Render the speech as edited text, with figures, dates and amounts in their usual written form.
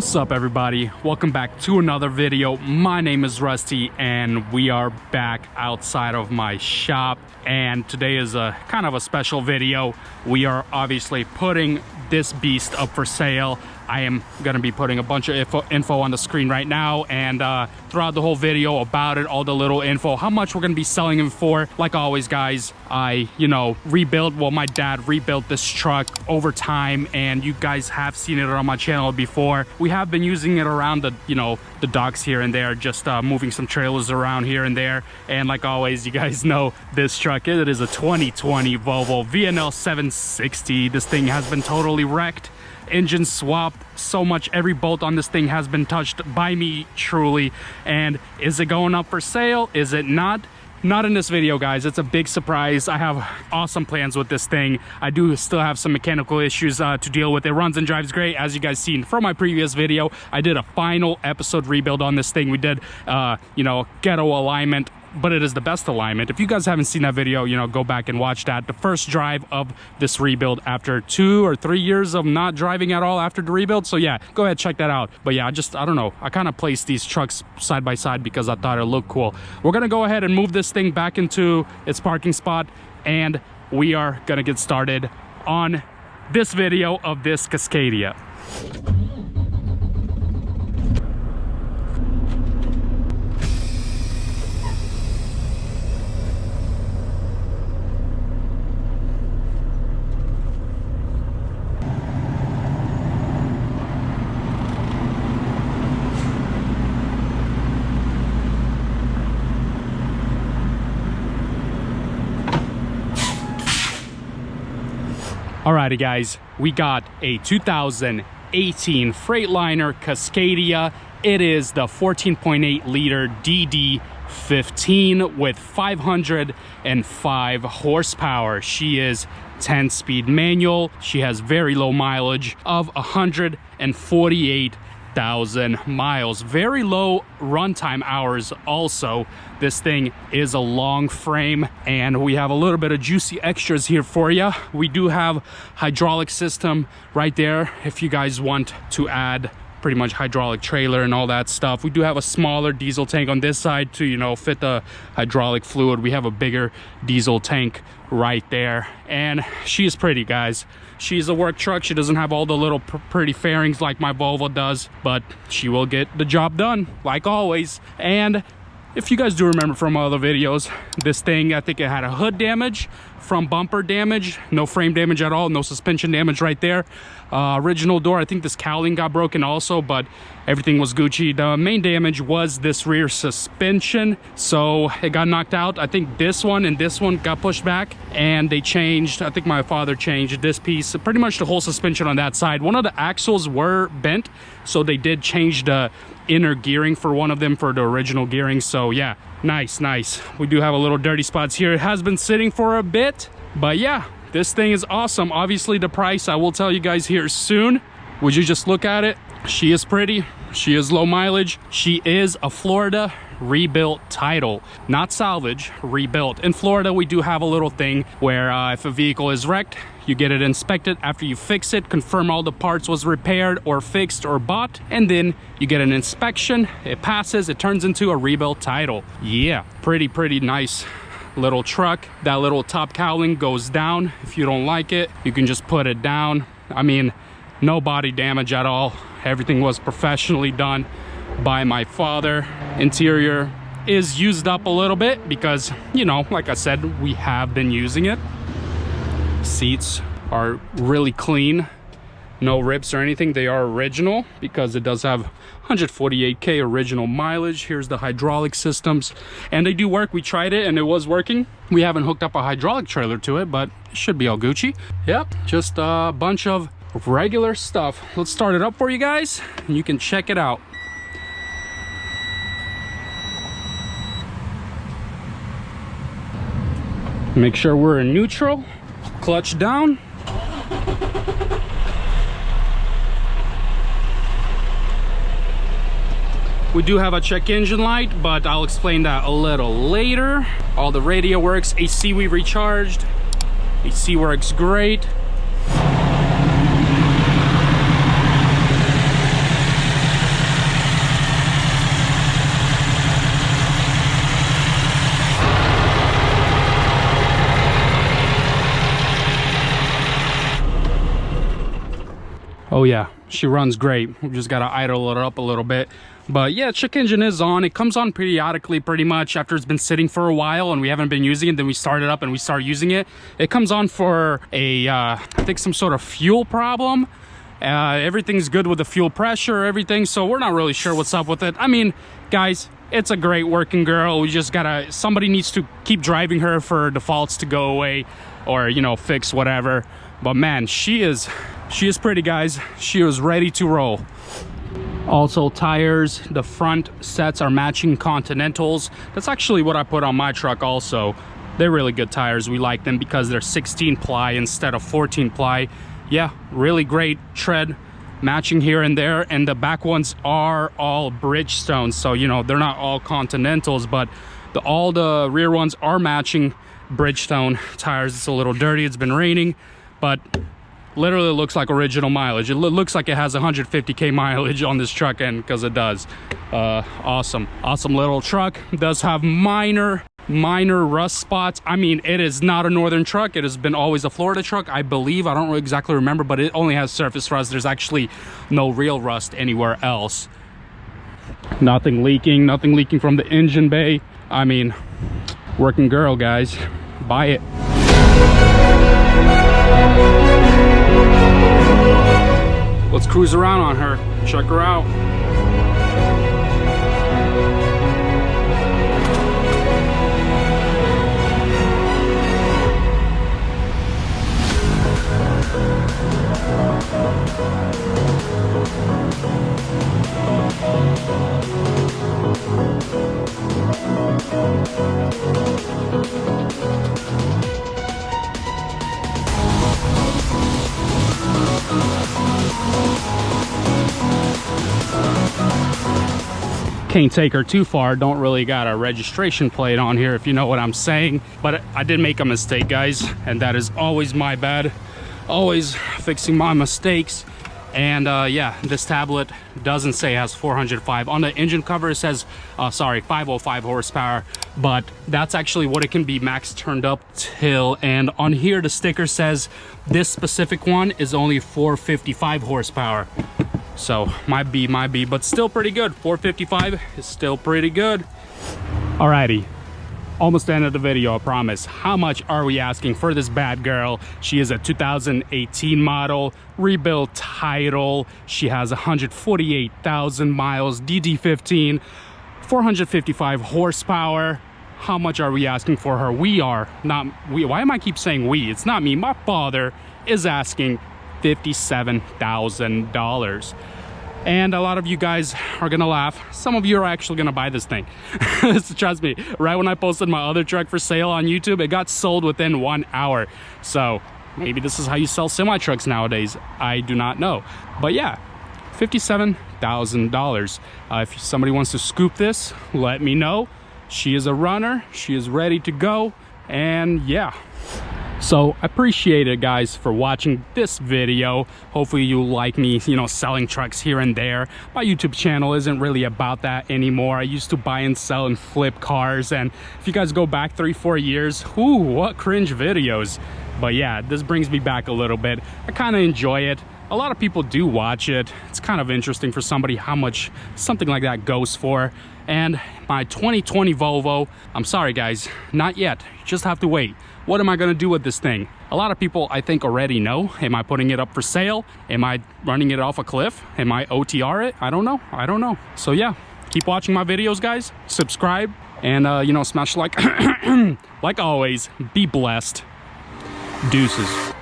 What's up, everybody? Welcome back to another video. My name is Rusty and we are back outside of my shop, and today is a kind of a special video. We are obviously putting this beast up for sale. I am going to be putting a bunch of info on the screen right now, and throughout the whole video about it, all the little info, how much we're going to be selling him for. Like always, guys, I my dad rebuilt this truck over time, and you guys have seen it on my channel before. We have been using it around the the docks here and there, just moving some trailers around here and there. And like always, you guys know this truck, it is a 2020 Volvo VNL 760. This thing has been totally wrecked, engine swapped, so much. Every bolt on this thing has been touched by me, truly. And is it going up for sale? Is it not? Not in this video, guys. It's a big surprise. I have awesome plans with this thing. I do still have some mechanical issues to deal with. It runs and drives great, as you guys seen from my previous video. I did a final episode rebuild on this thing. We did ghetto alignment, but it is the best alignment. If you guys haven't seen that video, go back and watch that. The first drive of this rebuild after 2 or 3 years of not driving at all after the rebuild. So yeah, go ahead, check that out. But yeah, I don't know, I kind of placed these trucks side by side because I thought it looked cool. We're gonna go ahead and move this thing back into its parking spot, and we are gonna get started on this video of this Cascadia. Alrighty, guys, we got a 2018 Freightliner Cascadia. It is the 14.8 liter DD15 with 505 horsepower. She is 10-speed manual. She has very low mileage of 148,000 miles. Very low runtime hours also. This thing is a long frame, and we have a little bit of juicy extras here for you. We do have hydraulic system right there if you guys want to add pretty much hydraulic trailer and all that stuff. We do have a smaller diesel tank on this side to fit the hydraulic fluid. We have a bigger diesel tank right there, and she is pretty, guys. She's a work truck. She doesn't have all the little pretty fairings like my Volvo does, but she will get the job done like always. And if you guys do remember from other videos, this thing, I think it had a hood damage from bumper damage, no frame damage at all, no suspension damage right there. Original door, I think this cowling got broken also, but everything was Gucci. The main damage was this rear suspension, so it got knocked out. I think this one and this one got pushed back, and they changed, I think my father changed this piece, pretty much the whole suspension on that side. One of the axles were bent, so they did change the inner gearing for one of them for the original gearing. So yeah, nice. We do have a little dirty spots here. It has been sitting for a bit, but yeah, this thing is awesome. Obviously the price I will tell you guys here soon. Would you just look at it? She is pretty. She is low mileage. She is a Florida rebuilt title, not salvage, rebuilt. In Florida, we do have a little thing where if a vehicle is wrecked, you get it inspected after you fix it, confirm all the parts was repaired or fixed or bought, and then you get an inspection. It passes, it turns into a rebuilt title. Yeah, pretty nice little truck. That little top cowling goes down. If you don't like it, you can just put it down. I mean, no body damage at all. Everything was professionally done by my father. Interior is used up a little bit because, like I said, we have been using it. Seats are really clean, no rips or anything. They are original because it does have 148k original mileage. Here's the hydraulic systems, and they do work. We tried it and it was working. We haven't hooked up a hydraulic trailer to it, but it should be all Gucci. Yep, just a bunch of regular stuff. Let's start it up for you guys and you can check it out. Make sure we're in neutral. Clutch down. We do have a check engine light, but I'll explain that a little later. All the radio works. AC we recharged. AC works great. Oh yeah, she runs great. We just gotta idle it up a little bit. But yeah, check engine is on. It comes on periodically, pretty much after it's been sitting for a while and we haven't been using it. Then we start it up and we start using it. It comes on for a I think some sort of fuel problem. Everything's good with the fuel pressure, everything, so we're not really sure what's up with it. I mean, guys, it's a great working girl. We just gotta, somebody needs to keep driving her for defaults to go away, or, you know, fix whatever. But man, she is pretty, guys. She is ready to roll. Also, tires, the front sets are matching Continentals. That's actually what I put on my truck also. They're really good tires. We like them because they're 16 ply instead of 14 ply. Yeah, really great tread, matching here and there. And the back ones are all Bridgestone, so you know they're not all Continentals, but all the rear ones are matching Bridgestone tires. It's a little dirty, it's been raining, but literally looks like original mileage. It looks like it has 150k mileage on this truck, and because it does. Awesome little truck. It does have minor rust spots. I mean, it is not a northern truck. It has been always a Florida truck, I believe. I don't really exactly remember, but it only has surface rust. There's actually no real rust anywhere else. Nothing leaking from the engine bay. I mean, working girl, guys. Buy it. Let's cruise around on her, check her out. Can't take her too far. Don't really got a registration plate on here, if you know what I'm saying. But I did make a mistake, guys, and that is always my bad. Always fixing my mistakes. And yeah, this tablet doesn't say it has 405 on the engine cover. It says 505 horsepower, but that's actually what it can be max turned up till. And on here the sticker says this specific one is only 455 horsepower. So might be, but still pretty good. 455 is still pretty good. Alrighty, almost the end of the video, I promise. How much are we asking for this bad girl? She is a 2018 model, rebuilt title. She has 148,000 miles, DD15, 455 horsepower. How much are we asking for her? We are not, why am I keep saying we? It's not me, my father is asking $57,000. And a lot of you guys are gonna laugh. Some of you are actually gonna buy this thing. Trust me, right when I posted my other truck for sale on YouTube, it got sold within 1 hour. So maybe this is how you sell semi trucks nowadays. I do not know. But yeah, $57,000. If somebody wants to scoop this, let me know. She is a runner, she is ready to go, and yeah. So I appreciate it, guys, for watching this video. Hopefully you like me, you know, selling trucks here and there. My YouTube channel isn't really about that anymore. I used to buy and sell and flip cars, and if you guys go back 3-4 years, ooh, what cringe videos. But yeah, this brings me back a little bit. I kind of enjoy it. A lot of people do watch it. It's kind of interesting for somebody how much something like that goes for. And my 2020 Volvo, I'm sorry guys, not yet. You just have to wait. What am I gonna do with this thing? A lot of people, I think, already know. Am I putting it up for sale? Am I running it off a cliff? Am I OTR it? I don't know. So yeah, keep watching my videos, guys. Subscribe and you know, smash like. Like always, be blessed. Deuces.